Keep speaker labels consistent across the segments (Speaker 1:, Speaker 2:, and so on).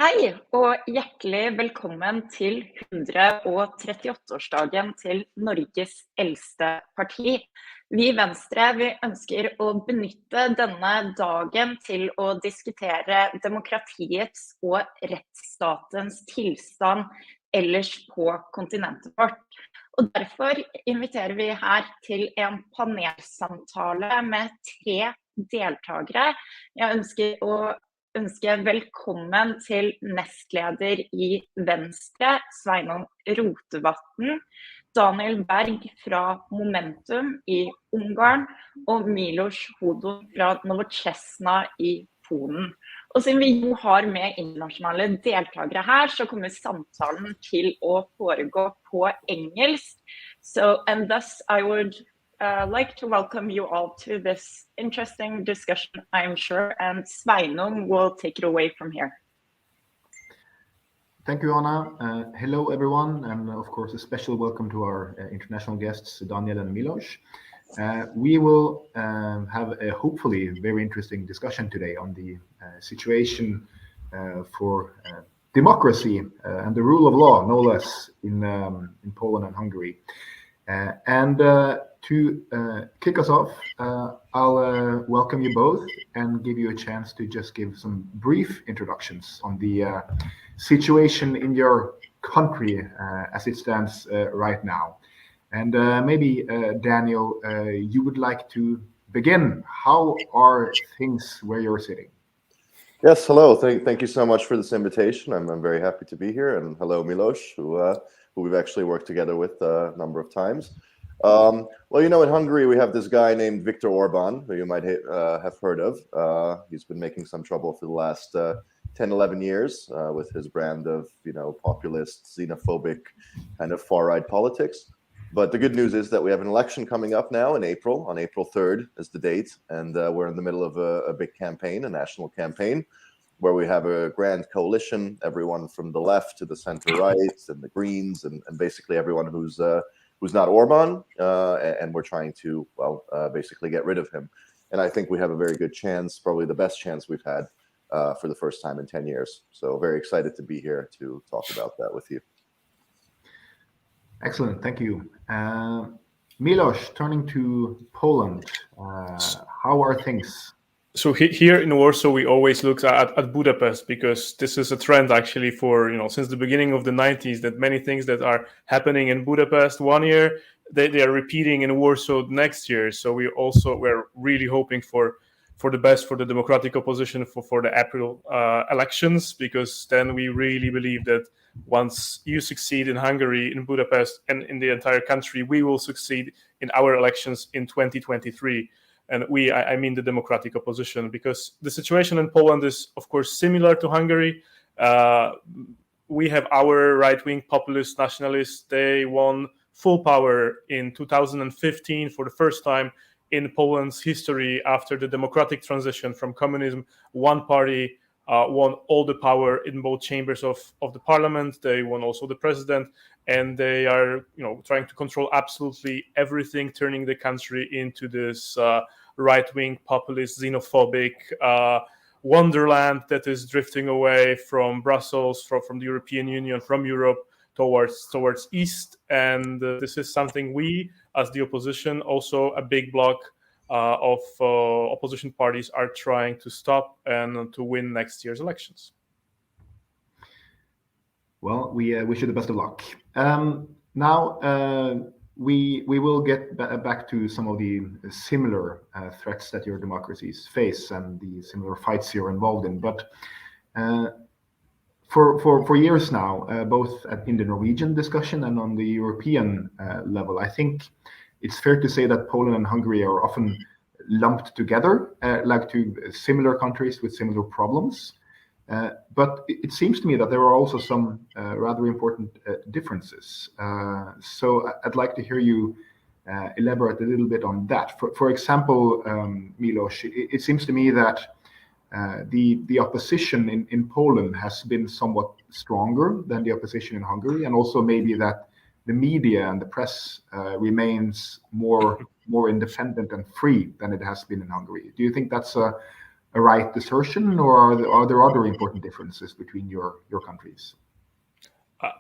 Speaker 1: Hei, og hjertelig velkommen til 138-årsdagen til Norges eldste parti. Vi i Venstre vi ønsker å benytte denne dagen til å diskutere demokratiets og rettsstatens tilstand ellers på kontinentet vårt. Og derfor inviterer vi her til en panelsamtale med 3 deltakere. Jeg ønsker velkommen til nestleder i Venstre, Sveinung Rotevatn, Daniel Berg fra Momentum i Ungarn og Milosz Hodun fra Nowoczesna i Polen. Og siden vi jo har med internasjonale deltakere her, så kommer samtalen til å foregå på engelsk. And thus I would like to welcome you all to this interesting discussion, I'm sure, and Sveinung will take it away from here.
Speaker 2: Thank you, Anna. Hello, everyone, and of course, a special welcome to our international guests, Daniel and Milosz. We will have a hopefully very interesting discussion today on the situation for democracy and the rule of law, no less, in Poland and Hungary. To kick us off, I'll welcome you both and give you a chance to just give some brief introductions on the situation in your country as it stands right now. And maybe, Daniel, you would like to begin. How are things where you're sitting?
Speaker 3: Yes, hello. Thank you so much for this invitation. I'm very happy to be here. And hello, Milosz, who we've actually worked together with a number of times. Well, you know, in Hungary, we have this guy named Viktor Orbán, who you might have heard of. He's been making some trouble for the last 10, 11 years with his brand of, populist, xenophobic, kind of far-right politics. But the good news is that we have an election coming up now in April. On April 3rd is the date. And we're in the middle of a big campaign, a national campaign, where we have a grand coalition, everyone from the left to the center-right and the Greens and basically everyone who's not Orbán, and we're trying to, basically get rid of him. And I think we have a very good chance, probably the best chance we've had for the first time in 10 years. So very excited to be here to talk about that with you.
Speaker 2: Excellent, thank you. Milosz, turning to Poland, how are things?
Speaker 4: So here in Warsaw, we always look at Budapest because this is a trend actually for, since the beginning of the 90s, that many things that are happening in Budapest one year, they are repeating in Warsaw next year. So we're really hoping for the best for the democratic opposition for the April elections, because then we really believe that once you succeed in Hungary, in Budapest, and in the entire country, we will succeed in our elections in 2023. And I mean the democratic opposition, because the situation in Poland is, of course, similar to Hungary. We have our right-wing populist nationalists. They won full power in 2015 for the first time in Poland's history after the democratic transition from communism. One party won all the power in both chambers of the parliament. They won also the president. And they are, trying to control absolutely everything, turning the country into this right-wing, populist, xenophobic wonderland that is drifting away from Brussels, from the European Union, from Europe towards East. And this is something we, as the opposition, also a big bloc of opposition parties, are trying to stop and to win next year's elections.
Speaker 2: Well, we wish you the best of luck. Now, we will get back to some of the similar threats that your democracies face and the similar fights you're involved in. But for years now, both in the Norwegian discussion and on the European level, I think it's fair to say that Poland and Hungary are often lumped together, like two similar countries with similar problems. But it seems to me that there are also some rather important differences. So I'd like to hear you elaborate a little bit on that. For example, Milosz, it seems to me that the opposition in Poland has been somewhat stronger than the opposition in Hungary, and also maybe that the media and the press remains more independent and free than it has been in Hungary. Do you think that's a a right assertion, or are there other important differences between your countries?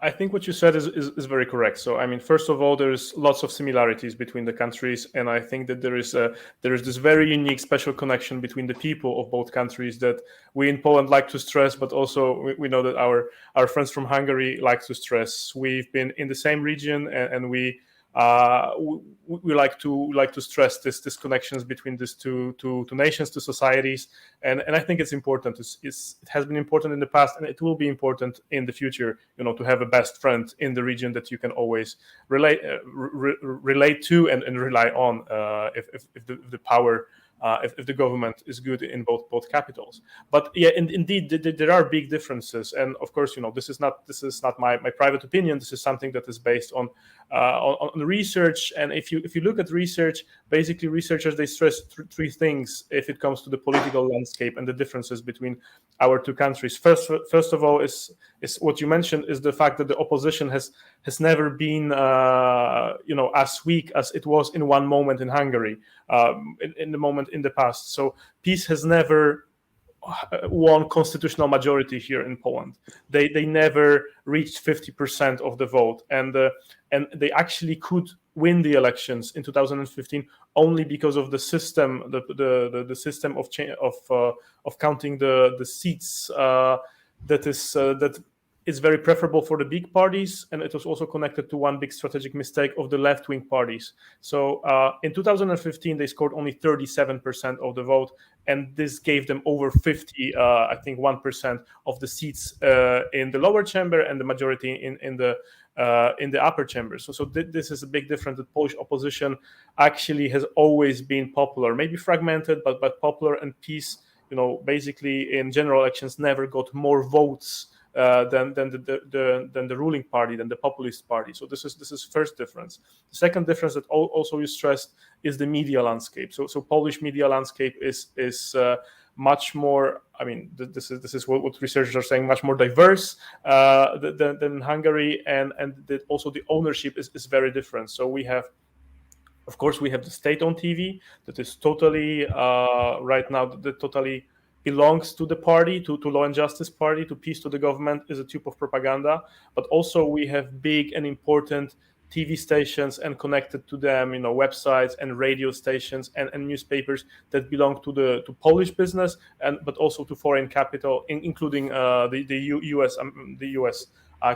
Speaker 4: I think what you said is very correct. So, I mean, first of all, there's lots of similarities between the countries, and I think that there is this very unique, special connection between the people of both countries that we in Poland like to stress, but also we know that our friends from Hungary like to stress. We've been in the same region, and we like to stress this connections between these two nations, two societies, and I think it's important. It has been important in the past, and it will be important in the future. To have a best friend in the region that you can always relate to and rely on if the power. If the government is good in both capitals, but yeah, indeed there are big differences, and of course, this is not my private opinion. This is something that is based on research, and if you look at research, basically researchers, they stress three things if it comes to the political landscape and the differences between our two countries. First of all, is what you mentioned, is the fact that the opposition has never been as weak as it was in one moment in Hungary, in the moment in the past. So PiS has never won constitutional majority here in Poland. They never reached 50% of the vote, and they actually could win the elections in 2015 only because of the system, the system of counting the seats that is very preferable for the big parties, and it was also connected to one big strategic mistake of the left-wing parties. So in 2015, they scored only 37% of the vote, and this gave them over 1% of the seats in the lower chamber and the majority in the upper chamber. So this is a big difference. The Polish opposition actually has always been popular, maybe fragmented, but popular, and PiS, basically in general elections never got more votes than the ruling party, than the populist party. So this is first difference. The second difference that also you stressed is the media landscape. So Polish media landscape is much more. I mean, this is what researchers are saying, much more diverse than Hungary, and also the ownership is very different. So we have. Of course, we have the state-owned TV that is totally right now that totally belongs to the party, to Law and Justice Party, to PiS, to the government, is a tube of propaganda. But also we have big and important TV stations and connected to them, websites and radio stations and newspapers that belong to Polish business, but also to foreign capital, including the US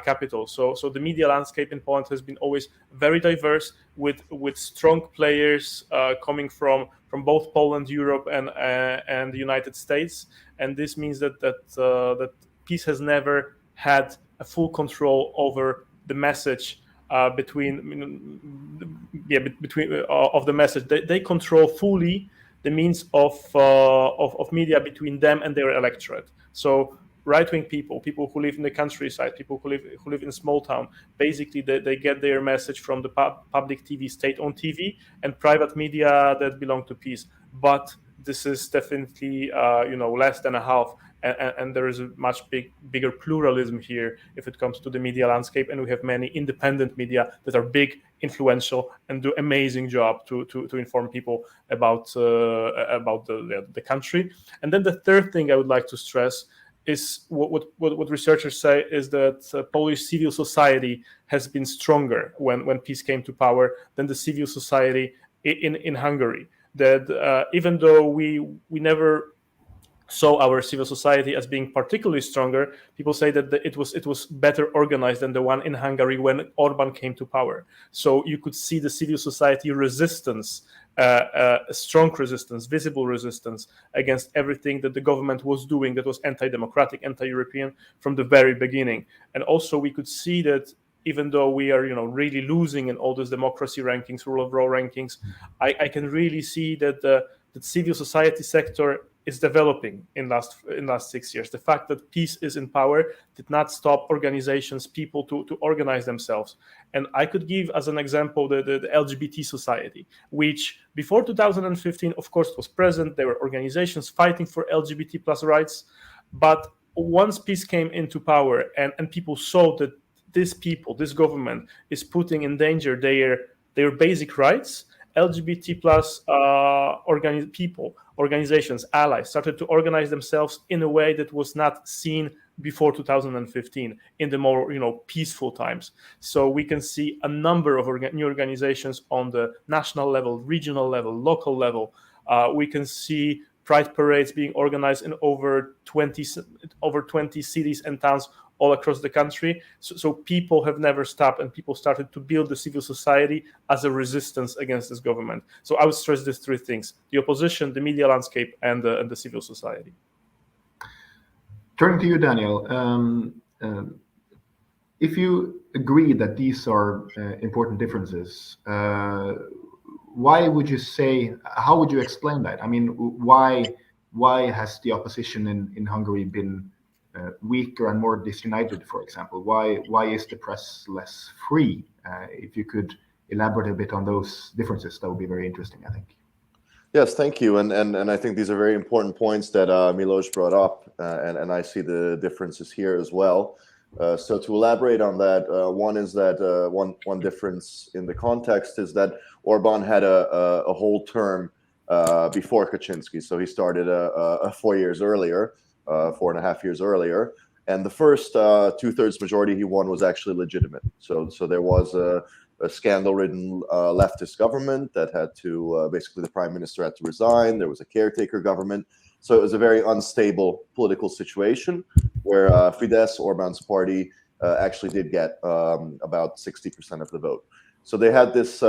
Speaker 4: capital. So the media landscape in Poland has been always very diverse, with strong players coming from both Poland, Europe, and the United States. And this means that PiS has never had a full control over the message of the message. They control fully the means of media between them and their electorate. So right-wing people who live in the countryside, people who live in small town, basically they get their message from the public TV, state-owned TV, and private media that belong to PiS. But this is definitely less than a half, and there is a much bigger pluralism here if it comes to the media landscape, and we have many independent media that are big, influential, and do amazing job to inform people about the country. And then the third thing I would like to stress is what researchers say is that Polish civil society has been stronger when PiS came to power than the civil society in Hungary. That even though we never saw our civil society as being particularly stronger, people say that it was better organized than the one in Hungary when Orban came to power. So you could see the civil society resistance, a strong resistance, visible resistance against everything that the government was doing that was anti-democratic, anti-European from the very beginning. And also we could see that even though we are really losing in all those democracy rankings, rule of law rankings, I can really see that the civil society sector is developing in last 6 years. The fact that PiS is in power did not stop organizations, people to organize themselves. And I could give as an example the LGBT society, which before 2015, of course, was present. There were organizations fighting for LGBT plus rights. But once PiS came into power and people saw that this government is putting in danger their basic rights, LGBT plus people, organizations, allies started to organize themselves in a way that was not seen before 2015 in the more peaceful times. So we can see a number of new organizations on the national level, regional level, local level. We can see pride parades being organized in over 20 cities and towns all across the country. So people have never stopped, and people started to build the civil society as a resistance against this government. So I would stress these three things: the opposition, the media landscape, and the civil society.
Speaker 2: Turning to you, Daniel, if you agree that these are important differences, why would you say, how would you explain that? I mean, why has the opposition in Hungary been weaker and more disunited, for example? Why is the press less free? If you could elaborate a bit on those differences, that would be very interesting, I think.
Speaker 3: Yes, thank you. And I think these are very important points that Milosz brought up, and I see the differences here as well. So to elaborate on that, one is that one difference in the context is that Orbán had a whole term before Kaczynski. So he started 4 years earlier, 4.5 years earlier. And the first 2/3 majority he won was actually legitimate. So there was a scandal-ridden leftist government that had to, basically the prime minister had to resign. There was a caretaker government. So it was a very unstable political situation where Fidesz, Orbán's party, actually did get about 60% of the vote. So they had this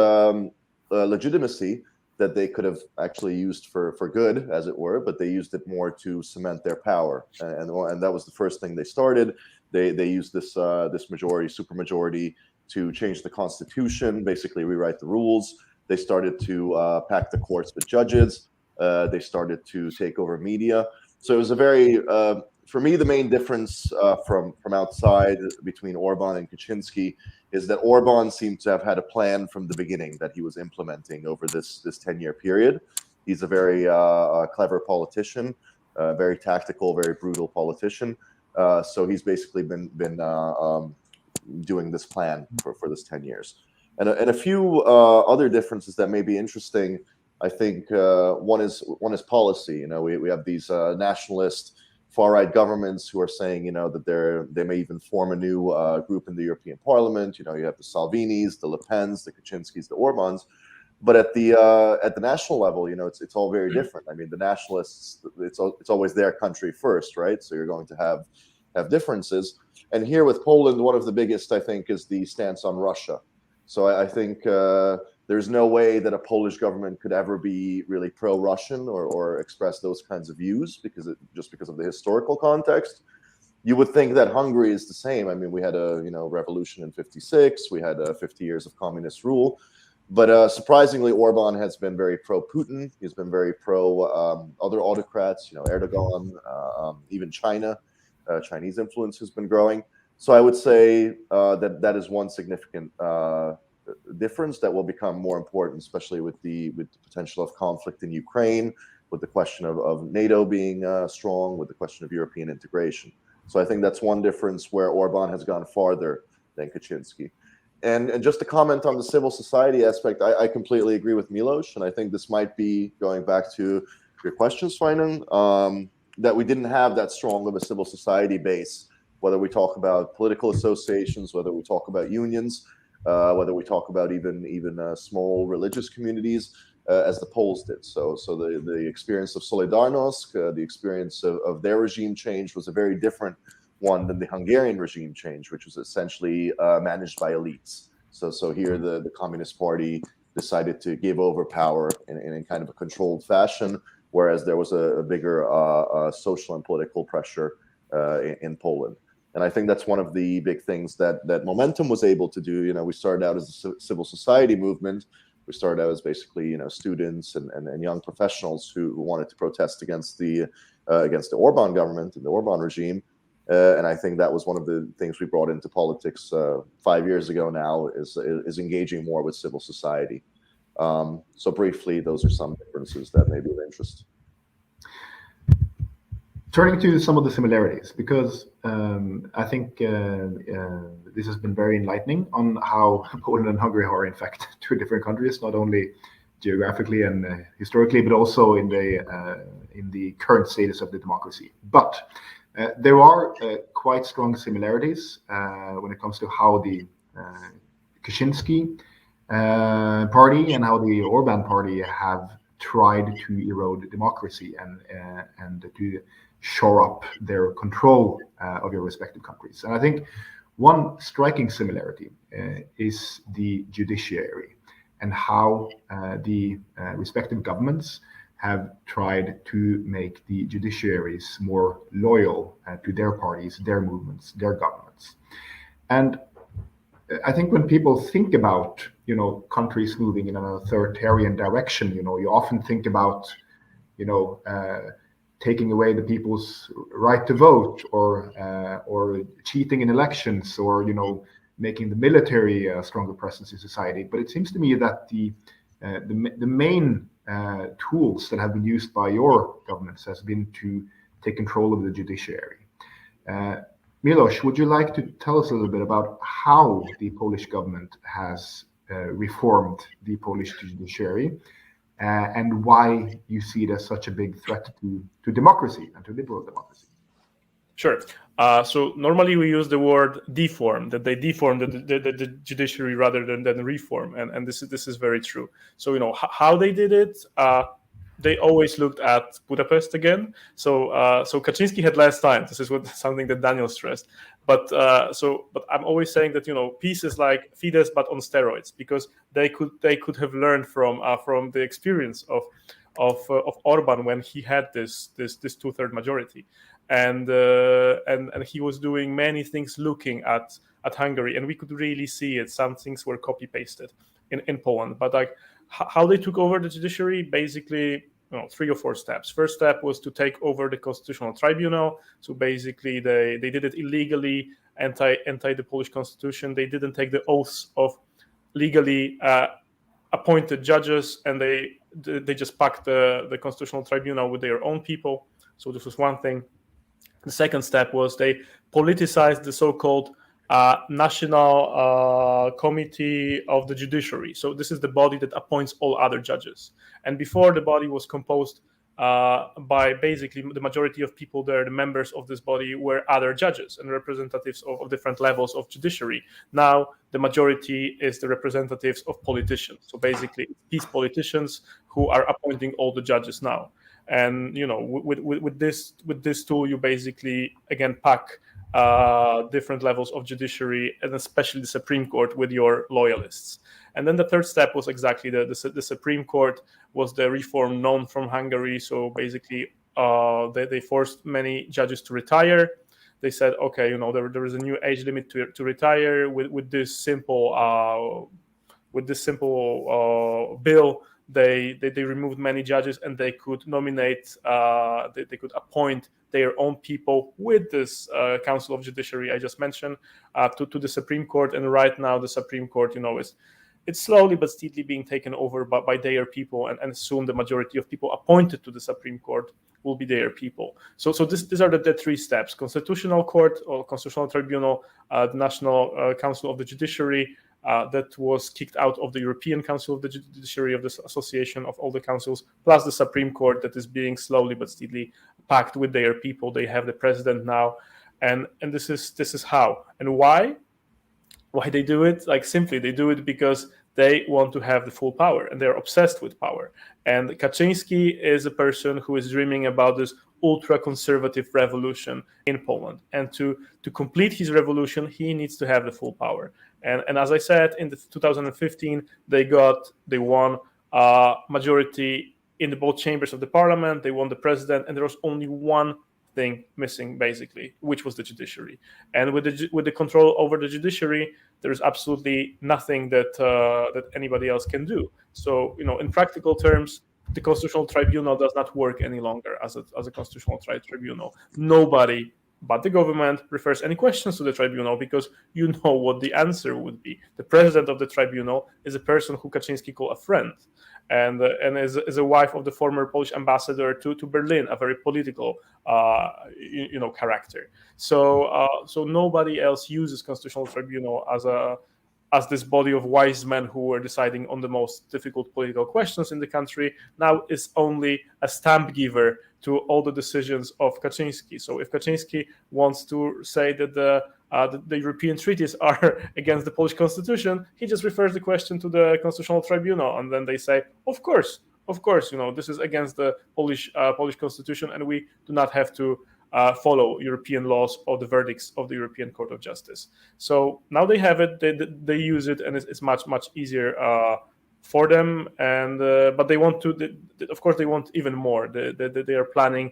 Speaker 3: legitimacy that they could have actually used for good, as it were, but they used it more to cement their power. And that was the first thing they started. They used this majority, supermajority, to change the constitution, basically rewrite the rules. They started to pack the courts with judges. They started to take over media. So it was a very, for me, the main difference from outside between Orbán and Kaczynski is that Orbán seemed to have had a plan from the beginning that he was implementing over this 10-year period. He's a very clever politician, very tactical, very brutal politician. So he's basically been doing this plan for this 10 years. And a few other differences that may be interesting. I think one is policy. We have these nationalist far-right governments who are saying, that they may even form a new group in the European Parliament. You have the Salvinis, the Le Pens, the Kaczynskis, the Orbáns. But at the national level, it's all very different. I mean, the nationalists, it's always their country first, right? So you're going to have differences. And here with Poland, one of the biggest, I think, is the stance on Russia. So I think there's no way that a Polish government could ever be really pro-Russian or express those kinds of views just because of the historical context. You would think that Hungary is the same. I mean, we had a revolution in '56. We had 50 years of communist rule. But surprisingly, Orbán has been very pro-Putin. He's been very pro other autocrats, Erdogan, even China. Chinese influence has been growing. So I would say that is one significant difference that will become more important, especially with the potential of conflict in Ukraine, with the question of NATO being strong, with the question of European integration. So I think that's one difference where Orbán has gone farther than Kaczynski. And just to comment on the civil society aspect, I completely agree with Milosz, and I think this might be going back to your question, Sveinung, that we didn't have that strong of a civil society base, whether we talk about political associations, whether we talk about unions, whether we talk about even small religious communities, as the Poles did. So the experience of Solidarnosc, the experience of their regime change was a very different one than the Hungarian regime change, which was essentially managed by elites. So here the Communist Party decided to give over power in kind of a controlled fashion, whereas there was a bigger social and political pressure in Poland. And I think that's one of the big things that Momentum was able to do. We started out as a civil society movement. We started out as basically, students and young professionals who wanted to protest against the Orbán government and the Orbán regime. And I think that was one of the things we brought into politics 5 years ago now is engaging more with civil society. So briefly, those are some differences that may be of interest.
Speaker 2: Turning to some of the similarities, because I think this has been very enlightening on how Poland and Hungary are in fact two different countries, not only geographically and historically, but also in the current status of the democracy. But there are quite strong similarities when it comes to how the Kaczynski party and how the Orban party have tried to erode democracy and to shore up their control of your respective countries. And I think one striking similarity is the judiciary and how the respective governments have tried to make the judiciaries more loyal to their parties, their movements, their governments. And I think when people think about, countries moving in an authoritarian direction, you often think about, taking away the people's right to vote, or cheating in elections, or making the military a stronger presence in society. But it seems to me that the main tools that have been used by your governments has been to take control of the judiciary. Milosz, would you like to tell us a little bit about how the Polish government has reformed the Polish judiciary and why you see it as such a big threat to democracy and to liberal democracy?
Speaker 4: Sure. So normally we use the word deform, that they deformed the judiciary rather than reform, and this is very true. So how they did it. They always looked at Budapest again. So Kaczynski had less time. This is something that Daniel stressed. But I'm always saying that peace is like Fidesz but on steroids, because they could have learned from the experience of Orban when he had this 2/3 majority, and he was doing many things looking at Hungary, and we could really see it. Some things were copy pasted in Poland, but like how they took over the judiciary, basically 3 or 4 steps. First step was to take over the Constitutional Tribunal. So basically they did it illegally, anti the Polish constitution. They didn't take the oaths of legally appointed judges, and they just packed the Constitutional Tribunal with their own people. So this was one thing. The second step was they politicized the so-called National Committee of the Judiciary. So this is the body that appoints all other judges. And before, the body was composed by basically the majority of people there, the members of this body, were other judges and representatives of different levels of judiciary. Now the majority is the representatives of politicians. So basically these politicians who are appointing all the judges now. And with this tool, you basically again pack different levels of judiciary, and especially the Supreme Court, with your loyalists. And then the third step was exactly the Supreme Court was the reform known from Hungary. So basically, they forced many judges to retire. They said, okay, there is a new age limit to retire. With this simple bill, they removed many judges, and they could nominate, they could appoint their own people with this Council of Judiciary I just mentioned to the Supreme Court. And right now the Supreme Court, it's slowly but steadily being taken over by their people, and soon the majority of people appointed to the Supreme Court will be their people. So these are the 3 steps: Constitutional Court or Constitutional Tribunal, the National Council of the Judiciary, that was kicked out of the European Council of the Judiciary, of this association of all the councils, plus the Supreme Court that is being slowly but steadily packed with their people. They have the president now, and this is how and why they do it. Like, simply, they do it because they want to have the full power, and they're obsessed with power. And Kaczynski is a person who is dreaming about this ultra-conservative revolution in Poland. And to complete his revolution, he needs to have the full power. And as I said, in 2015, they won majority in both chambers of the parliament. They won the president, and there was only one thing missing, basically, which was the judiciary. And with the control over the judiciary, there is absolutely nothing that anybody else can do. So, in practical terms, the Constitutional Tribunal does not work any longer as a Constitutional Tribunal. Nobody but the government refers any questions to the tribunal, because you know what the answer would be. The president of the tribunal is a person who Kaczynski called a friend, and is a wife of the former Polish ambassador to Berlin, a very political character. So nobody else uses Constitutional Tribunal as as this body of wise men who were deciding on the most difficult political questions in the country, now is only a stamp giver to all the decisions of Kaczynski. So if Kaczynski wants to say that the European treaties are against the Polish constitution, he just refers the question to the Constitutional Tribunal, and then they say, of course, this is against the Polish constitution, and we do not have to follow European laws or the verdicts of the European Court of Justice. So now they have it, they use it, and it's much easier for them. And but they want to, of course, they want even more. They are planning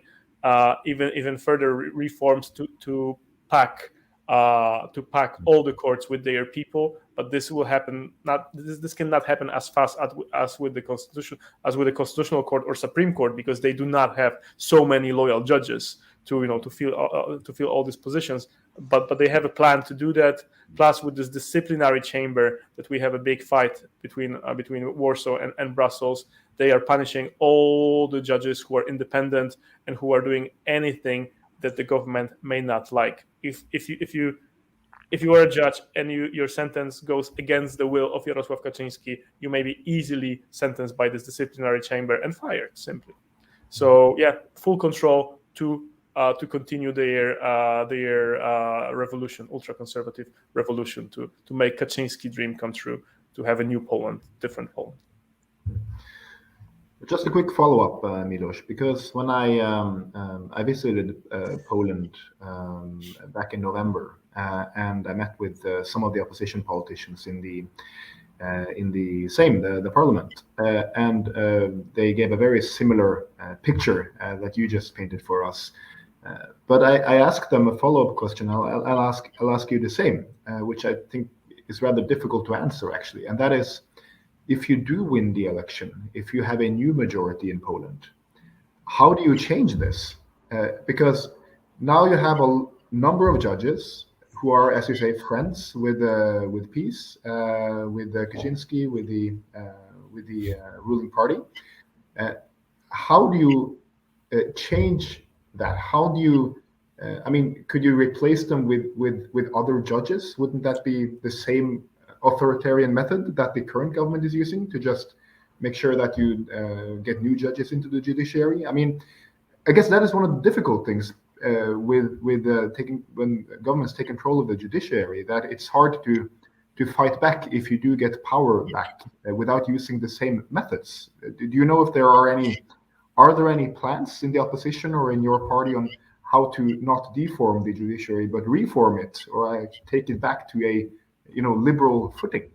Speaker 4: even further reforms to pack all the courts with their people. But this will happen. This cannot happen as fast as with the Constitutional Court or Supreme Court, because they do not have so many loyal judges to fill all these positions. But they have a plan to do that. Plus, with this disciplinary chamber that we have a big fight between Warsaw and Brussels, they are punishing all the judges who are independent and who are doing anything that the government may not like. If you are a judge and your sentence goes against the will of Jarosław Kaczyński, you may be easily sentenced by this disciplinary chamber and fired simply. So yeah, full control to continue their revolution, ultra-conservative revolution, to make Kaczynski dream come true, to have a new Poland, different Poland.
Speaker 2: Just a quick follow-up, Milosz, because when I visited Poland back in November, and I met with some of the opposition politicians in the parliament, and they gave a very similar picture that you just painted for us. But I asked them a follow-up question. I'll ask you the same, which I think is rather difficult to answer, actually, and that is, if you do win the election, if you have a new majority in Poland, how do you change this? Because now you have a number of judges who are, as you say, friends with peace, with Kaczynski, with the ruling party. How do you change that? How do you? Could you replace them with other judges? Wouldn't that be the same authoritarian method that the current government is using to just make sure that you get new judges into the judiciary? I guess that is one of the difficult things when governments take control of the judiciary, that it's hard to fight back if you do get power back without using the same methods. Do you know if are there any plans in the opposition or in your party on how to not deform the judiciary but reform it, or take it back to a liberal footing?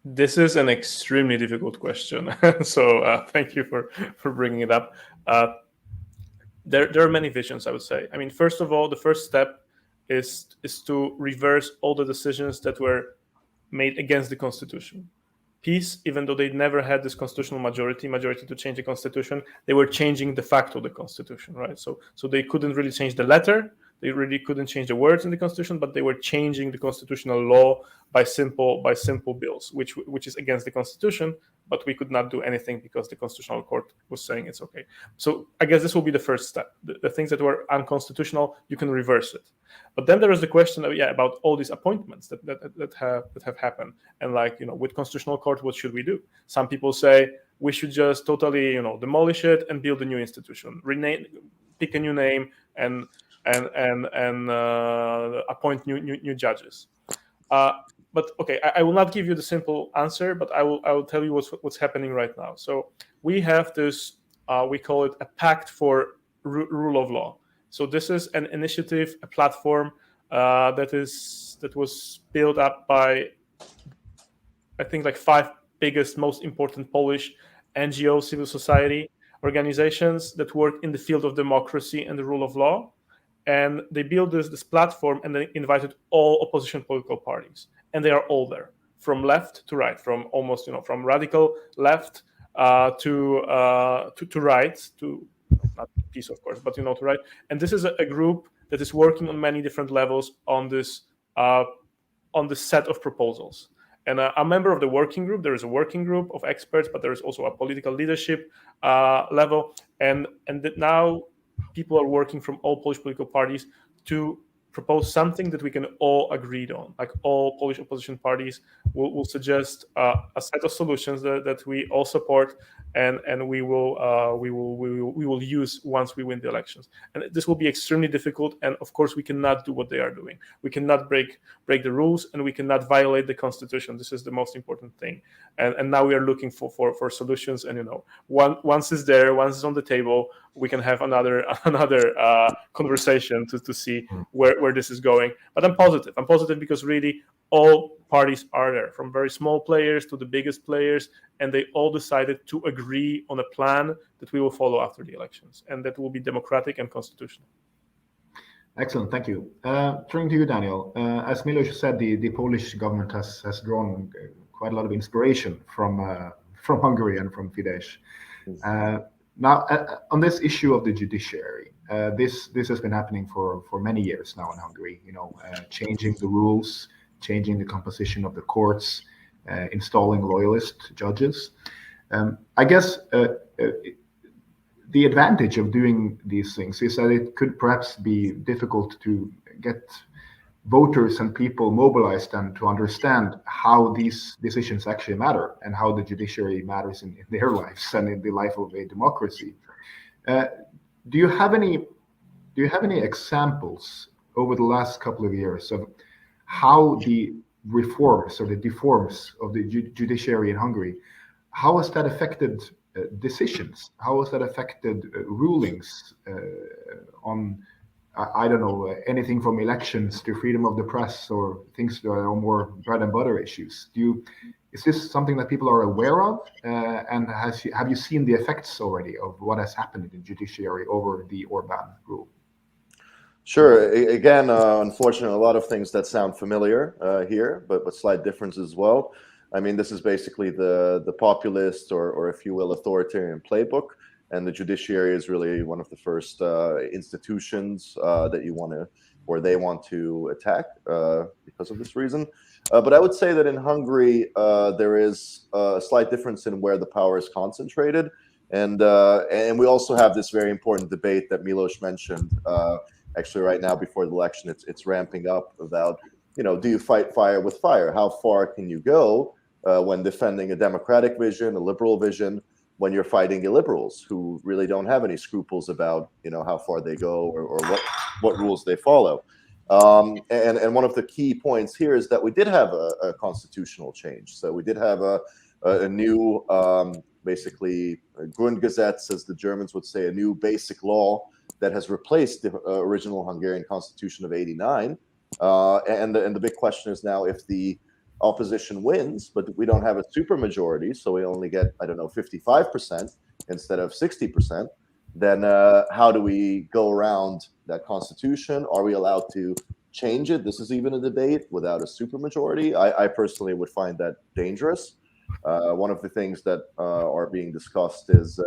Speaker 4: This is an extremely difficult question. So thank you for bringing it up. There are many visions, I would say. First of all, the first step is to reverse all the decisions that were made against the constitution. PiS, even though they never had this constitutional majority to change the constitution, they were changing de facto the constitution, right? So they couldn't really change the letter. They really couldn't change the words in the constitution, but they were changing the constitutional law by simple bills, which is against the constitution, but we could not do anything because the constitutional court was saying it's okay. So I guess this will be the first step. The things that were unconstitutional, you can reverse it. But then there is the question about all these appointments that have happened, and with constitutional court, what should we do? Some people say we should just totally demolish it and build a new institution, pick a new name and appoint new judges. But okay, I will not give you the simple answer, but I will tell you what's happening right now. So we have this, we call it a pact for rule of law. So this is an initiative, a platform that was built up by, I think, 5 biggest, most important Polish NGO, civil society organizations that work in the field of democracy and the rule of law. And they built this platform, and they invited all opposition political parties, and they are all there, from left to right, from almost from radical left to right, to not PiS of course, but to right. And this is a group that is working on many different levels on this set of proposals. And a member of the working group, there is a working group of experts, but there is also a political leadership level, and now people are working from all Polish political parties to propose something that we can all agree on. Like all Polish opposition parties will suggest a set of solutions that we all support, and we will use once we win the elections. And this will be extremely difficult. And of course, we cannot do what they are doing. We cannot break the rules, and we cannot violate the constitution. This is the most important thing. And now we are looking for solutions. And once it's there, once it's on the table, we can have another conversation to see where this is going. But I'm positive. I'm positive because really all parties are there, from very small players to the biggest players, and they all decided to agree on a plan that we will follow after the elections, and that will be democratic and constitutional.
Speaker 2: Excellent, thank you. Turning to you, Daniel. As Milosz said, the Polish government has drawn quite a lot of inspiration from Hungary and from Fidesz. Now, on this issue of the judiciary, this has been happening for many years now in Hungary. Changing the rules, changing the composition of the courts, installing loyalist judges. I guess the advantage of doing these things is that it could perhaps be difficult to get voters and people mobilized and to understand how these decisions actually matter and how the judiciary matters in their lives and in the life of a democracy. Do you have any examples over the last couple of years of how the reforms or the deforms of the judiciary in Hungary, how has that affected decisions? How has that affected rulings on, I don't know, anything from elections to freedom of the press or things that are more bread and butter issues? Is this something that people are aware of? And have you seen the effects already of what has happened in the judiciary over the Orbán rule?
Speaker 3: Sure. Again, unfortunately, a lot of things that sound familiar here, but slight differences as well. I mean, this is basically the populist or if you will, authoritarian playbook. And the judiciary is really one of the first institutions that they want to attack because of this reason. But I would say that in Hungary, there is a slight difference in where the power is concentrated. And we also have this very important debate that Milosz mentioned. Actually, right now before the election, it's ramping up about, do you fight fire with fire? How far can you go when defending a democratic vision, a liberal vision, when you're fighting illiberals who really don't have any scruples about, how far they go or what rules they follow. And one of the key points here is that we did have a constitutional change. So we did have a new, basically, Grundgesetz, as the Germans would say, a new basic law that has replaced the original Hungarian constitution of '89. And the big question is now, if the opposition wins, but we don't have a supermajority, so we only get, 55% instead of 60%, then how do we go around that constitution? Are we allowed to change it? This is even a debate without a supermajority. I personally would find that dangerous. One of the things that are being discussed is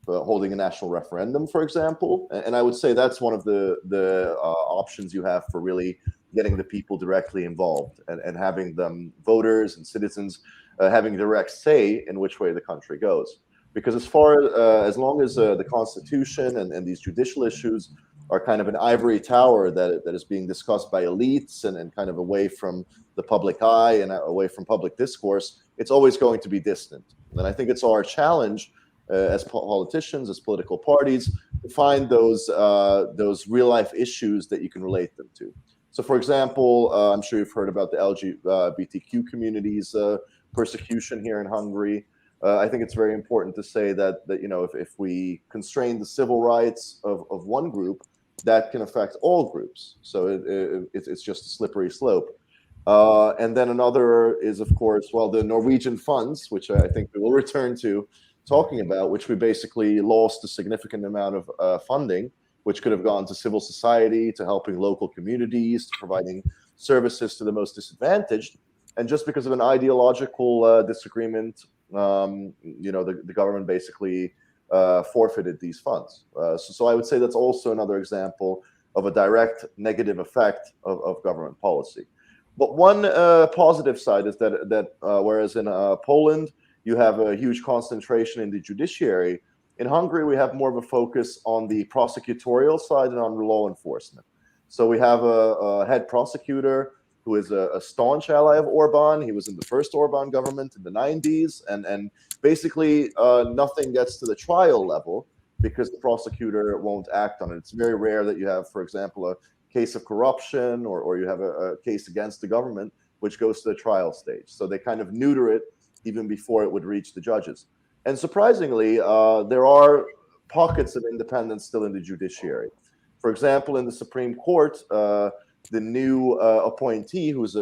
Speaker 3: holding a national referendum, for example. And I would say that's one of the options you have for really getting the people directly involved and having them, voters and citizens, having direct say in which way the country goes. Because as long as the Constitution and these judicial issues are kind of an ivory tower that is being discussed by elites and kind of away from the public eye and away from public discourse, it's always going to be distant. And I think it's our challenge as politicians, as political parties, to find those real life issues that you can relate them to. So, for example, I'm sure you've heard about the LGBTQ community's persecution here in Hungary. I think it's very important to say that if we constrain the civil rights of one group, that can affect all groups. So it's just a slippery slope. And then another is, of course, the Norwegian funds, which I think we will return to talking about, which we basically lost a significant amount of funding, which could have gone to civil society, to helping local communities, to providing services to the most disadvantaged. And just because of an ideological disagreement, the government basically forfeited these funds. So I would say that's also another example of a direct negative effect of government policy. But one positive side is that whereas in Poland, you have a huge concentration in the judiciary, in Hungary, we have more of a focus on the prosecutorial side and on law enforcement. So we have a head prosecutor who is a staunch ally of Orban. He was in the first Orban government in the 90s, and basically nothing gets to the trial level because the prosecutor won't act on it. It's very rare that you have, for example, a case of corruption or you have a case against the government which goes to the trial stage. So they kind of neuter it even before it would reach the judges. And surprisingly, there are pockets of independence still in the judiciary. For example, in the Supreme Court, the new appointee, who's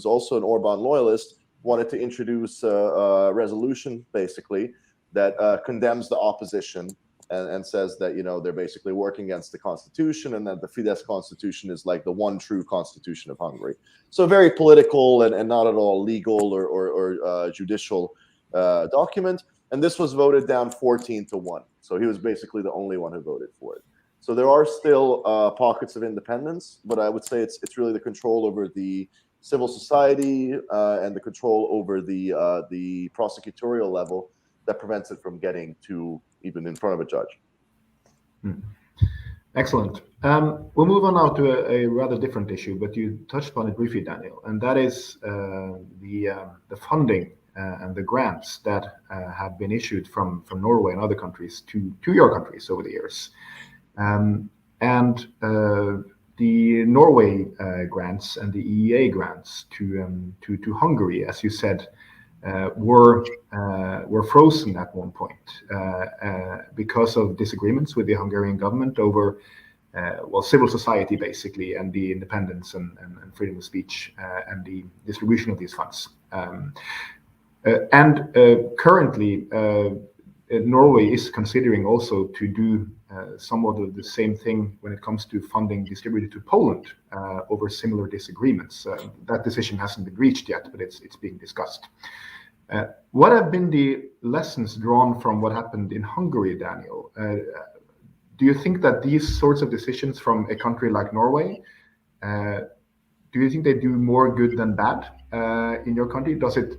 Speaker 3: also an Orban loyalist, wanted to introduce a resolution, basically, that condemns the opposition and says that, you know, they're basically working against the constitution and that the Fidesz constitution is like the one true constitution of Hungary. So very political and not at all legal or judicial document. And this was voted down 14-1. So he was basically the only one who voted for it. So there are still pockets of independence, but I would say it's really the control over the civil society and the control over the prosecutorial level that prevents it from getting to even in front of a judge.
Speaker 2: Excellent. We'll move on now to a rather different issue, but you touched upon it briefly, Daniel, and that is the funding and the grants that have been issued from Norway and other countries to your countries over the years. The Norway grants and the EEA grants to Hungary, as you said, were frozen at one point because of disagreements with the Hungarian government over civil society basically, and the independence and freedom of speech and the distribution of these funds. Currently, Norway is considering also to do somewhat of the same thing when it comes to funding distributed to Poland over similar disagreements. That decision hasn't been reached yet, but it's being discussed. What have been the lessons drawn from what happened in Hungary, Daniel? Do you think that these sorts of decisions from a country like Norway, do you think they do more good than bad in your country? Does it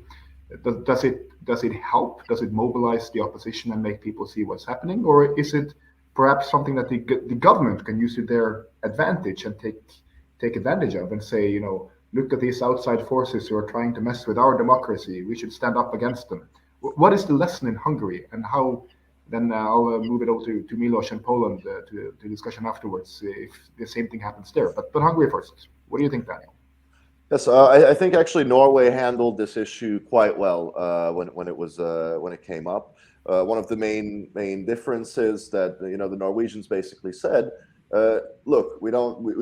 Speaker 2: help? Does it mobilize the opposition and make people see what's happening, or is it perhaps something that the government can use to their advantage and take advantage of and say, you know, look at these outside forces who are trying to mess with our democracy. We should stand up against them. What is the lesson in Hungary, and how? Then I'll move it over to Milosz and Poland to discussion afterwards if the same thing happens there. But Hungary first. What do you think, Daniel?
Speaker 3: Yes, I think actually Norway handled this issue quite well when it came up. One of the main differences that the Norwegians basically said, look, we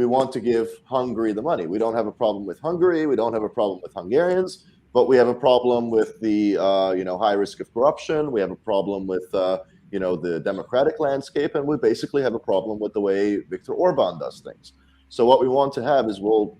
Speaker 3: want to give Hungary the money. We don't have a problem with Hungary. We don't have a problem with Hungarians, but we have a problem with the high risk of corruption. We have a problem with the democratic landscape, and we basically have a problem with the way Viktor Orban does things. So what we want to have is we'll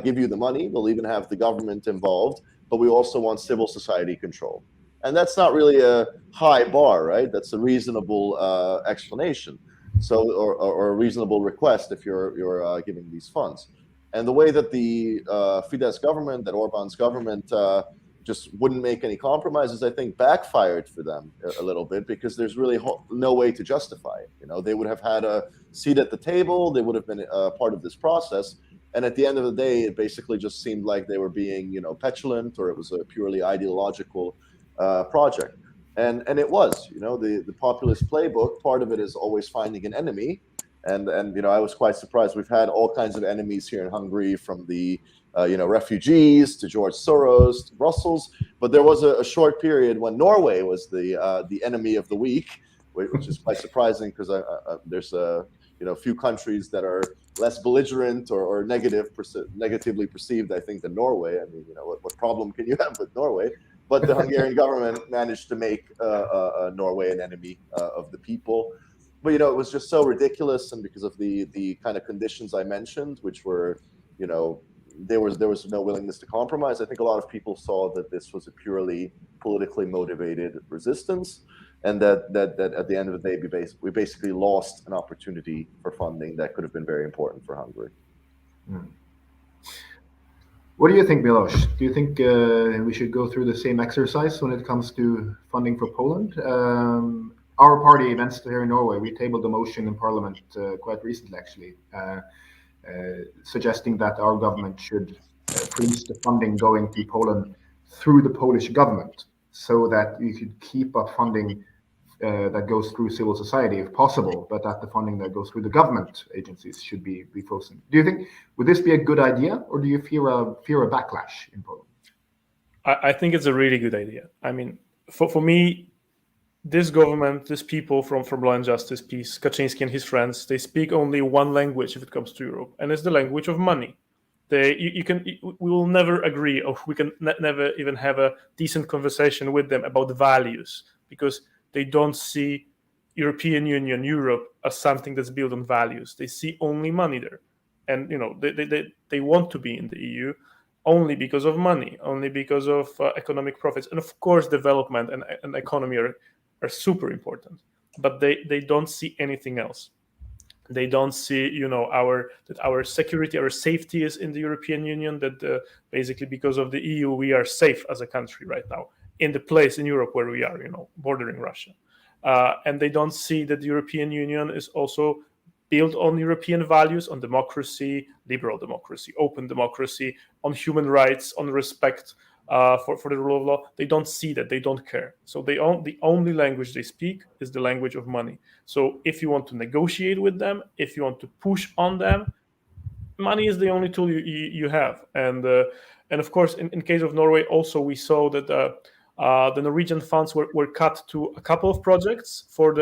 Speaker 3: give you the money. We'll even have the government involved, but we also want civil society control. And that's not really a high bar, right? That's a reasonable explanation. So, or a reasonable request if you're giving these funds. And the way that the Fidesz government, that Orban's government, just wouldn't make any compromises, I think backfired for them a little bit, because there's really no way to justify it. They would have had a seat at the table. They would have been part of this process. And at the end of the day, it basically just seemed like they were being, petulant, or it was a purely ideological project. And it was, the populist playbook, part of it is always finding an enemy. And I was quite surprised. We've had all kinds of enemies here in Hungary, from the refugees to George Soros to Brussels. But there was a short period when Norway was the enemy of the week, which is quite surprising, because there's a few countries that are less belligerent or negatively perceived, I think, than Norway. I mean, what problem can you have with Norway? But the Hungarian government managed to make Norway an enemy of the people. But it was just so ridiculous, and because of the kind of conditions I mentioned, which were, there was no willingness to compromise. I think a lot of people saw that this was a purely politically motivated resistance, and that at the end of the day, we basically lost an opportunity for funding that could have been very important for Hungary.
Speaker 2: What do you think, Milosz? Do you think we should go through the same exercise when it comes to funding for Poland? Our party, Venstre, here in Norway, we tabled a motion in Parliament quite recently, actually, suggesting that our government should freeze the funding going to Poland through the Polish government, so that you could keep up funding that goes through civil society if possible, but that the funding that goes through the government agencies should be frozen. Do you think, would this be a good idea, or do you fear a backlash in Poland?
Speaker 4: I think it's a really good idea. I mean, for me, this government, these people from Law and Justice, PiS, Kaczynski and his friends, they speak only one language if it comes to Europe, and it's the language of money. We will never agree, or we can never even have a decent conversation with them about values, because they don't see European Union, Europe, as something that's built on values. They see only money there, and they want to be in the EU only because of money, only because of economic profits, and of course development and economy are super important, but they don't see anything else. They don't see, that our security, our safety is in the European Union, that basically because of the EU, we are safe as a country right now in the place in Europe where we are, bordering Russia. And they don't see that the European Union is also built on European values, on democracy, liberal democracy, open democracy, on human rights, on respect for the rule of law. They don't see that. They don't care. So the only language they speak is the language of money. So if you want to negotiate with them, if you want to push on them, money is the only tool you have. And of course, in case of Norway, also we saw that the Norwegian funds were cut to a couple of projects for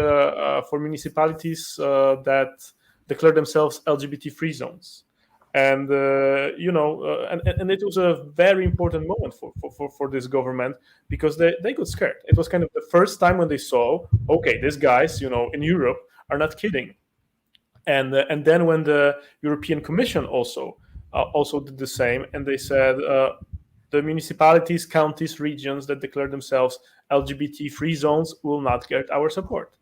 Speaker 4: municipalities that declare themselves LGBT-free zones. And and it was a very important moment for this government, because they got scared. It was kind of the first time when they saw, okay, these guys, in Europe are not kidding. And then when the European Commission also did the same, and they said the municipalities, counties, regions that declare themselves LGBT-free zones will not get our support.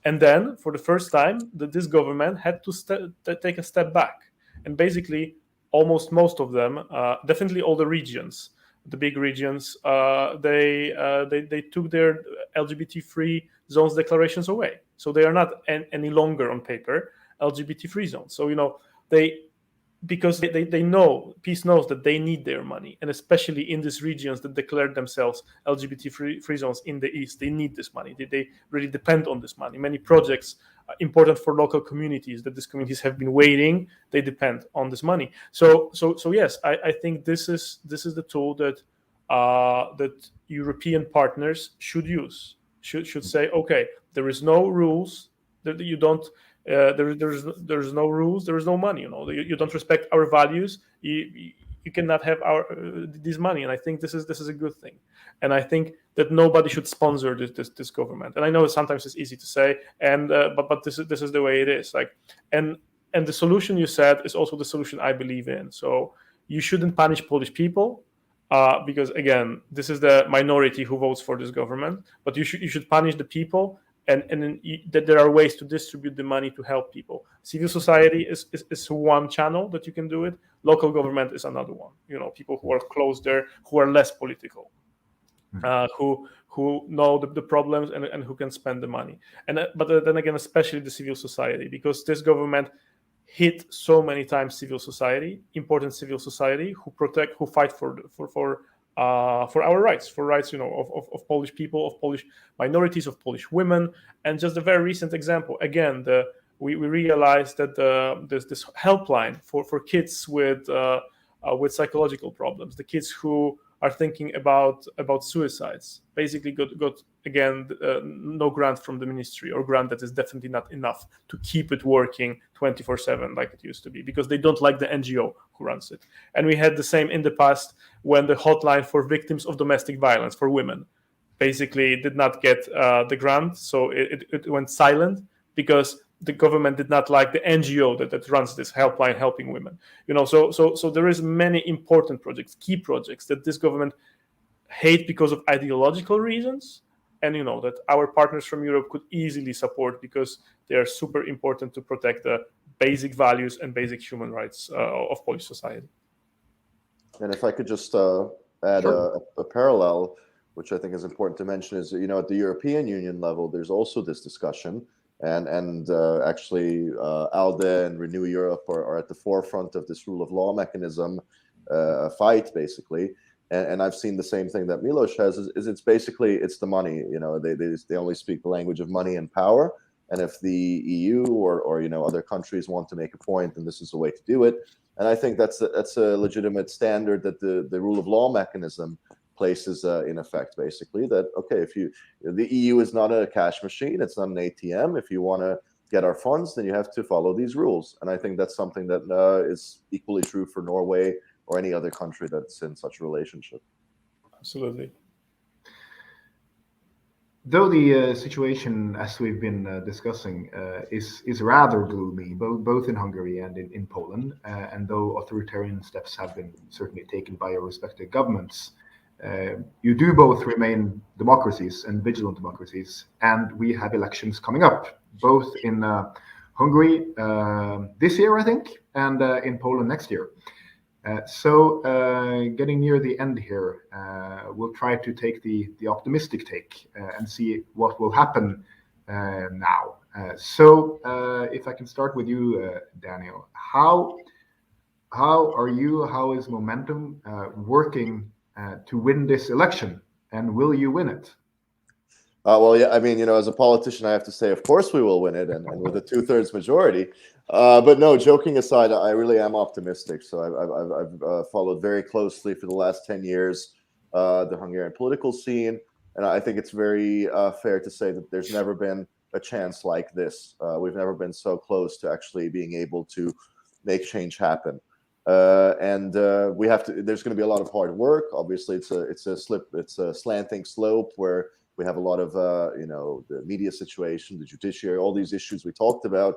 Speaker 4: And then for the first time, this government had to take a step back. And basically, almost most of them, definitely all the regions, the big regions, they took their LGBT-free zones declarations away. So they are not any longer on paper LGBT-free zones. So because they know, PiS knows that they need their money, and especially in these regions that declared themselves LGBT-free zones in the East, they need this money. They really depend on this money. Many projects important for local communities that these communities have been waiting, they depend on this money. So yes, I think this is the tool that European partners should use. Should say, okay, there is no rules that you don't. There's no rules. There is no money. You don't respect our values. You cannot have this money. And I think this is a good thing. And I think that nobody should sponsor this government. And I know sometimes it's easy to say, but this is the way it is. And the solution you said is also the solution I believe in. So you shouldn't punish Polish people. Because again, this is the minority who votes for this government. But you should punish the people. And that there are ways to distribute the money to help people. Civil society is one channel that you can do it. Local government is another one. People who are close there, who are less political, who know the problems and who can spend the money. But then again, especially the civil society, because this government hit so many times civil society, important civil society, who fight for our rights, of Polish people, of Polish minorities, of Polish women. And just a very recent example, again, we realized that there's this helpline for kids with psychological problems, the kids who are thinking about suicides, basically got again no grant from the ministry, or grant that is definitely not enough to keep it working 24/7 like it used to be, because they don't like the NGO who runs it. And we had the same in the past when the hotline for victims of domestic violence for women basically did not get the grant, so it went silent because the government did not like the NGO that runs this helpline helping women. So there is many important projects, key projects that this government hate because of ideological reasons, and that our partners from Europe could easily support because they are super important to protect the basic values and basic human rights of Polish society.
Speaker 3: And if I could just add
Speaker 2: Sure.
Speaker 3: a parallel, which I think is important to mention, is at the European Union level, there's also this discussion and actually ALDE and Renew Europe are at the forefront of this rule of law mechanism fight, basically. And I've seen the same thing that Milosz has. Is it's basically it's the money. You know, they only speak the language of money and power. And if the EU or you know other countries want to make a point, then this is the way to do it. And I think that's a legitimate standard that the rule of law mechanism places in effect. Basically, that okay, if the EU is not a cash machine, it's not an ATM. If you want to get our funds, then you have to follow these rules. And I think that's something that is equally true for Norway or any other country that's in such a relationship.
Speaker 4: Absolutely.
Speaker 2: Though the situation, as we've been discussing, is rather gloomy, both in Hungary and in Poland, and though authoritarian steps have been certainly taken by your respective governments, you do both remain democracies and vigilant democracies, and we have elections coming up, both in Hungary this year, I think, and in Poland next year. So getting near the end here, we'll try to take the optimistic take and see what will happen now. So if I can start with you, Daniel, how is Momentum working to win this election, and will you win it?
Speaker 3: Well, yeah, I mean, you know, as a politician, I have to say, of course we will win it, and with a 2/3 majority. But no, joking aside, I really am optimistic. So I've followed very closely for the last 10 years the Hungarian political scene, and I think it's very fair to say that there's never been a chance like this. We've never been so close to actually being able to make change happen. And we have to. There's going to be a lot of hard work. Obviously, it's a slanting slope where we have a lot of you know, the media situation, the judiciary, all these issues we talked about.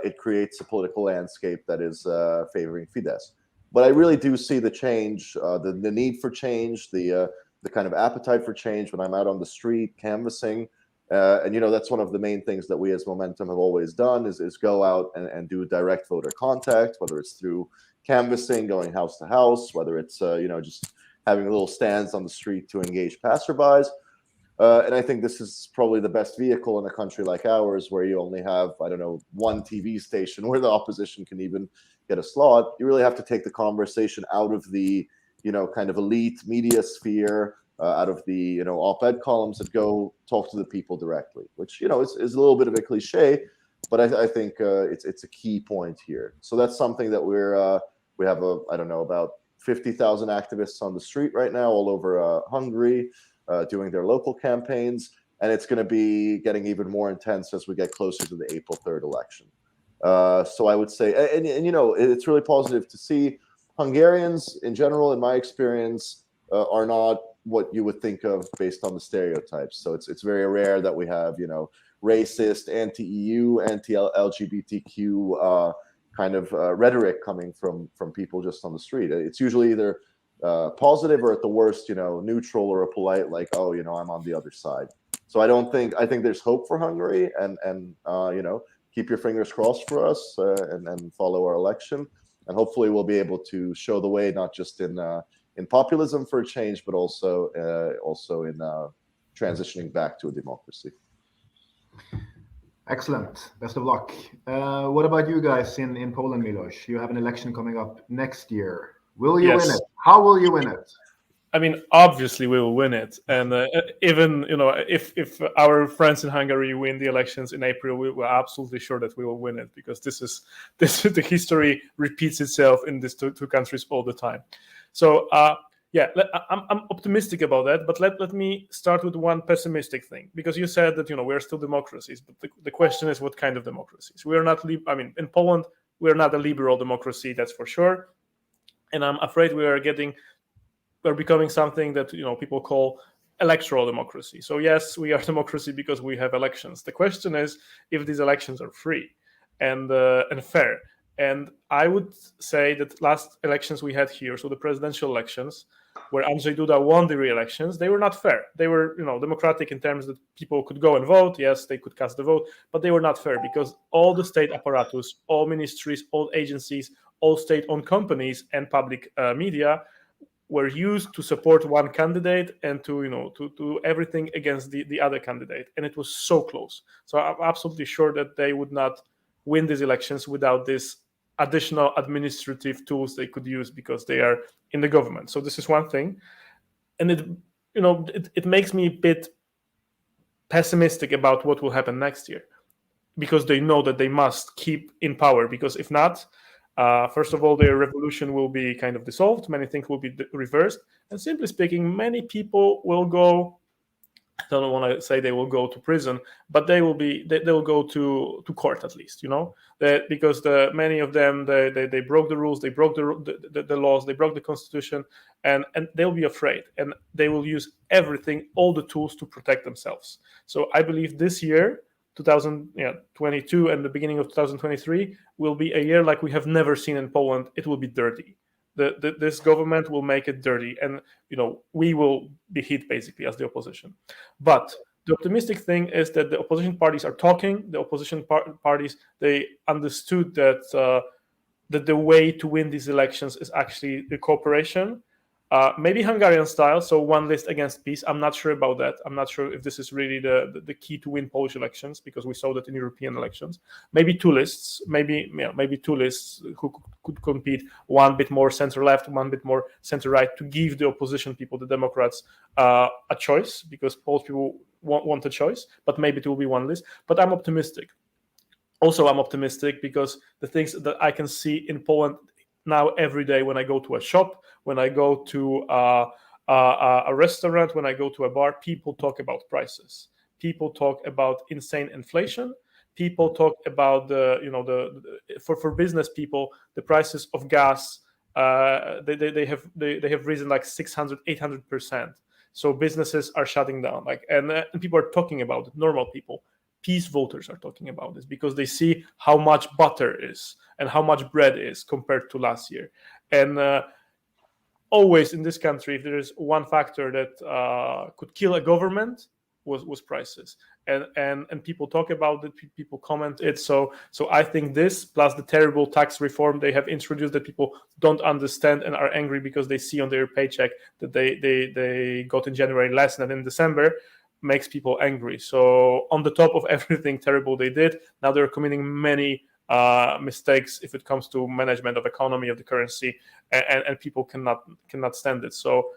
Speaker 3: It creates a political landscape that is favoring Fidesz. But I really do see the change, the need for change, the kind of appetite for change when I'm out on the street canvassing. And you know, that's one of the main things that we as Momentum have always done is go out and do direct voter contact, whether it's through canvassing, going house to house, whether it's you know, just having little stands on the street to engage passerbys. And I think this is probably the best vehicle in a country like ours, where you only have, I don't know, one TV station where the opposition can even get a slot. You really have to take the conversation out of the, you know, kind of elite media sphere, out of the, you know, op-ed columns, that go talk to the people directly, which, you know, is a little bit of a cliche, but I think it's a key point here. So that's something that we have I don't know, about 50,000 activists on the street right now all over Hungary. Doing their local campaigns, and it's going to be getting even more intense as we get closer to the April 3rd election. So I would say, and you know, it's really positive to see. Hungarians in general, in my experience, are not what you would think of based on the stereotypes. So it's very rare that we have, you know, racist, anti-EU, anti-LGBTQ kind of rhetoric coming from people just on the street. It's usually either positive or at the worst, you know, neutral or a polite, like, oh, you know, I'm on the other side. So I think there's hope for Hungary, and you know, keep your fingers crossed for us, and follow our election, and hopefully we'll be able to show the way, not just in populism for a change, but also in transitioning back to a democracy.
Speaker 2: Excellent. Best of luck. What about you guys in Poland, Milosz? You have an election coming up next year. Will you win it? How will you win it?
Speaker 4: I mean, obviously we will win it, and even, you know, if our friends in Hungary win the elections in April, we're absolutely sure that we will win it, because this is the history repeats itself in these two countries all the time. So yeah, I'm optimistic about that, but let me start with one pessimistic thing, because you said that, you know, we're still democracies, but the question is what kind of democracies. We are not. I mean, in Poland, we're not a liberal democracy, that's for sure. And I'm afraid we're becoming something that, you know, people call electoral democracy. So yes, we are democracy because we have elections. The question is if these elections are free and fair. And I would say that last elections we had here, so the presidential elections, where Andrzej Duda won the re-elections, they were not fair. They were, you know, democratic in terms that people could go and vote. Yes, they could cast the vote, but they were not fair because all the state apparatus, all ministries, all agencies, all state-owned companies and public media were used to support one candidate and to do everything against the other candidate, and it was so close. So I'm absolutely sure that they would not win these elections without this additional administrative tools they could use because they are in the government. So this is one thing, and it makes me a bit pessimistic about what will happen next year, because they know that they must keep in power, because if not, first of all, their revolution will be kind of dissolved, many things will be reversed, and simply speaking, many people will go, I don't want to say they will go to prison, but they will go to court at least, because many of them, they broke the rules, they broke the laws, they broke the constitution, and they'll be afraid, and they will use everything, all the tools to protect themselves. So I believe this year, 2022 and the beginning of 2023 will be a year like we have never seen in Poland. It will be dirty. This government will make it dirty, and we will be hit basically as the opposition. But the optimistic thing is that the opposition parties are talking. The opposition parties, they understood that the way to win these elections is actually the cooperation. Maybe Hungarian style, so one list against peace. I'm not sure about that. I'm not sure if this is really the key to win Polish elections, because we saw that in European elections. Maybe two lists, maybe two lists who could compete, one bit more center-left, one bit more center-right, to give the opposition people, the Democrats, a choice, because Polish people want a choice, but maybe it will be one list. But I'm optimistic. Also, I'm optimistic because the things that I can see in Poland now every day, when I go to a shop, when I go to a restaurant, when I go to a bar, people talk about prices. People talk about insane inflation. People talk about for business people, the prices of gas. They have risen like 600-800%. So businesses are shutting down. And people are talking about it. Normal people. Peace voters are talking about this because they see how much butter is and how much bread is compared to last year. And always in this country, if there is one factor that could kill a government, was prices. And people talk about it, people comment it. So I think this, plus the terrible tax reform they have introduced that people don't understand and are angry because they see on their paycheck that they got in January less than in December, makes people angry. So on the top of everything terrible they did, now they're committing many mistakes if it comes to management of economy, of the currency, and people cannot stand it. So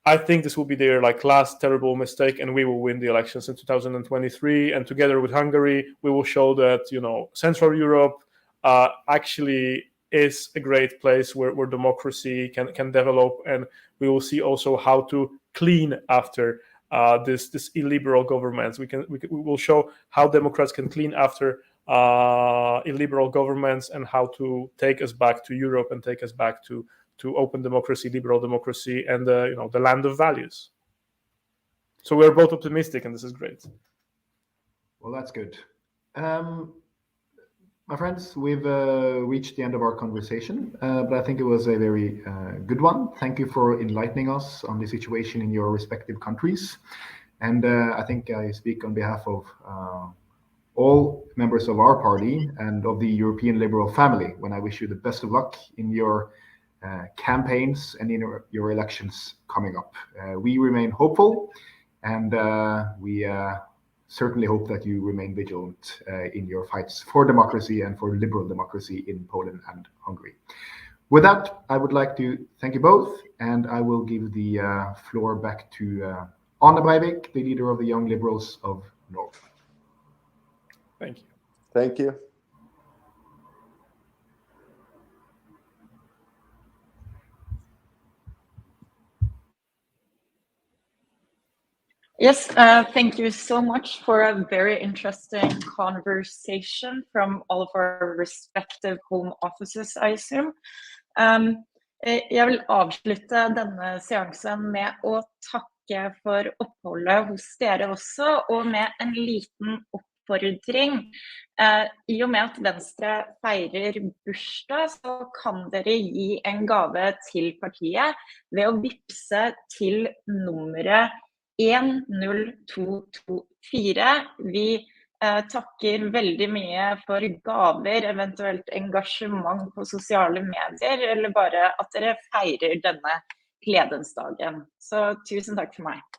Speaker 4: I think this will be their last terrible mistake, and we will win the elections in 2023. And together with Hungary, we will show that Central Europe actually is a great place where democracy can develop, and we will see also how to clean after this illiberal governments. We will show how Democrats can clean after illiberal governments, and how to take us back to Europe and take us back to open democracy, liberal democracy, and the land of values. So we're both optimistic, and this is great.
Speaker 2: Well, that's good. My friends, we've reached the end of our conversation, but I think it was a very good one. Thank you for enlightening us on the situation in your respective countries. And I think I speak on behalf of all members of our party and of the European Liberal family when I wish you the best of luck in your campaigns and in your elections coming up. We remain hopeful, and we certainly hope that you remain vigilant in your fights for democracy and for liberal democracy in Poland and Hungary. With that, I would like to thank you both, and I will give the floor back to Anna Breivik, the leader of the Young Liberals of Norway.
Speaker 4: Thank you.
Speaker 3: Thank you.
Speaker 1: Yes, thank you so much for a very interesting conversation from all of our respective home offices, I assume. Jeg vil avslutte denne seansen med å takke for oppholdet hos dere også, og med en liten oppfordring. I og med at Venstre feirer bursdag, så kan dere gi en gave til partiet ved å vippse til nummeret 10224. Vi takker veldig mye for gaver, eventuelt engasjement på sosiale medier, eller bare at dere feirer denne gledens dagen. Så tusen takk for meg.